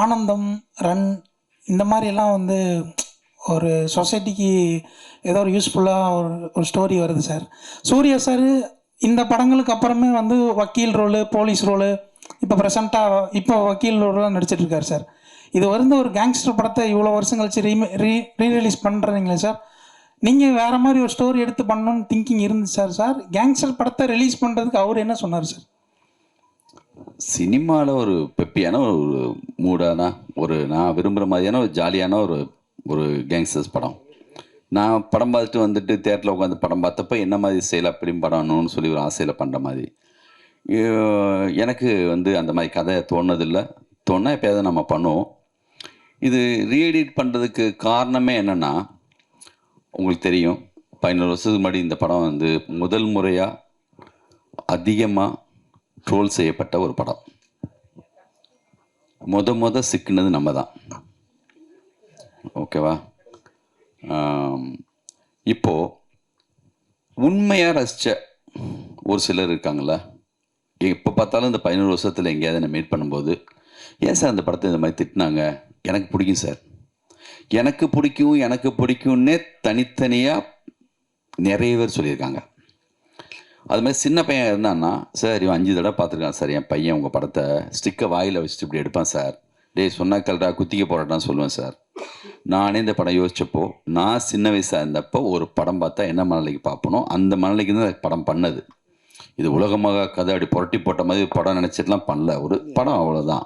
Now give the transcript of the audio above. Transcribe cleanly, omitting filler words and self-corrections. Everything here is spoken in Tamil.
ஆனந்தம், ரன் இந்த மாதிரியெல்லாம் வந்து ஒரு சொசைட்டிக்கு ஏதோ ஒரு யூஸ்ஃபுல்லாக ஒரு ஸ்டோரி வருது சார். சூர்யா சார் இந்த படங்களுக்கு அப்புறமே வந்து வக்கீல் ரோலு, போலீஸ் ரோலு, இப்போ ப்ரெசண்ட்டாக இப்போ வக்கீல் ரோலாம் நடிச்சிட்ருக்காரு சார். இது வந்து ஒரு கேங்ஸ்டர் படத்தை இவ்வளோ வருஷம் கழிச்சு ரீ ரிலீஸ் பண்ணுறீங்களே சார், நீங்கள் வேறு மாதிரி ஒரு ஸ்டோரி எடுத்து பண்ணணும்னு திங்கிங் இருந்துச்சு சார். சார் கேங்ஸ்டர் படத்தை ரிலீஸ் பண்ணுறதுக்கு அவர் என்ன சொன்னார் சார்? சினிமாவில் ஒரு பெப்பியான ஒரு மூடான ஒரு நான் விரும்புகிற மாதிரியான ஒரு ஜாலியான ஒரு ஒரு கேங்ஸ்டர்ஸ் படம். நான் படம் பார்த்துட்டு வந்துட்டு தேட்டரில் உட்காந்து படம் பார்த்தப்போ என்ன மாதிரி செய்யலாம் ஃபிலிம் படம்னு சொல்லி ஒரு ஆசையில் பண்ணுற மாதிரி எனக்கு வந்து அந்த மாதிரி கதை தோணுதில்லை. தோணா எப்போயாவது நம்ம பண்ணுவோம். இது ரீஎடிட் பண்ணுறதுக்கு காரணமே என்னென்னா, உங்களுக்கு தெரியும் 11 வருஷத்துக்கு முன்னாடி இந்த படம் வந்து முதல் முறையாக அதிகமாக ட்ரோல் செய்யப்பட்ட ஒரு படம். சிக்கினது நம்ம தான். ஓகேவா? இப்போது உண்மையாக ரசித்த ஒரு சிலர் இருக்காங்களா, எப்போ பார்த்தாலும் இந்த 11 வருஷத்தில் எங்கேயாவது என்ன மீட் பண்ணும்போது, ஏன் சார் அந்த படத்தை இந்த மாதிரி திட்டினாங்க, எனக்கு பிடிக்கும் சார், எனக்கு பிடிக்கும்னே தனித்தனியாக நிறைய பேர் சொல்லியிருக்காங்க. அது மாதிரி சின்ன பையன் இருந்தான்னா, சார் இவன் 5 தடவை பார்த்துருக்கான் சார், என் பையன் உங்கள் படத்தை ஸ்டிக்கை வாயில் வச்சுட்டு இப்படி எடுப்பான் சார், டேய் சொன்னா கல்டா குத்திக்க போராட்டான்னு சொல்லுவேன் சார். நானே இந்த படம் யோசிச்சப்போ, நான் சின்ன வயசாக இருந்தப்போ ஒரு படம் பார்த்தா என்ன மனநிலைக்கு பார்ப்பனோ அந்த மனநிலைக்கு தான் படம் பண்ணது. இது உலகமாக கதை அப்படி புரட்டி போட்ட மாதிரி படம் நினச்சிட்டுலாம் பண்ணல, ஒரு படம் அவ்வளோதான்.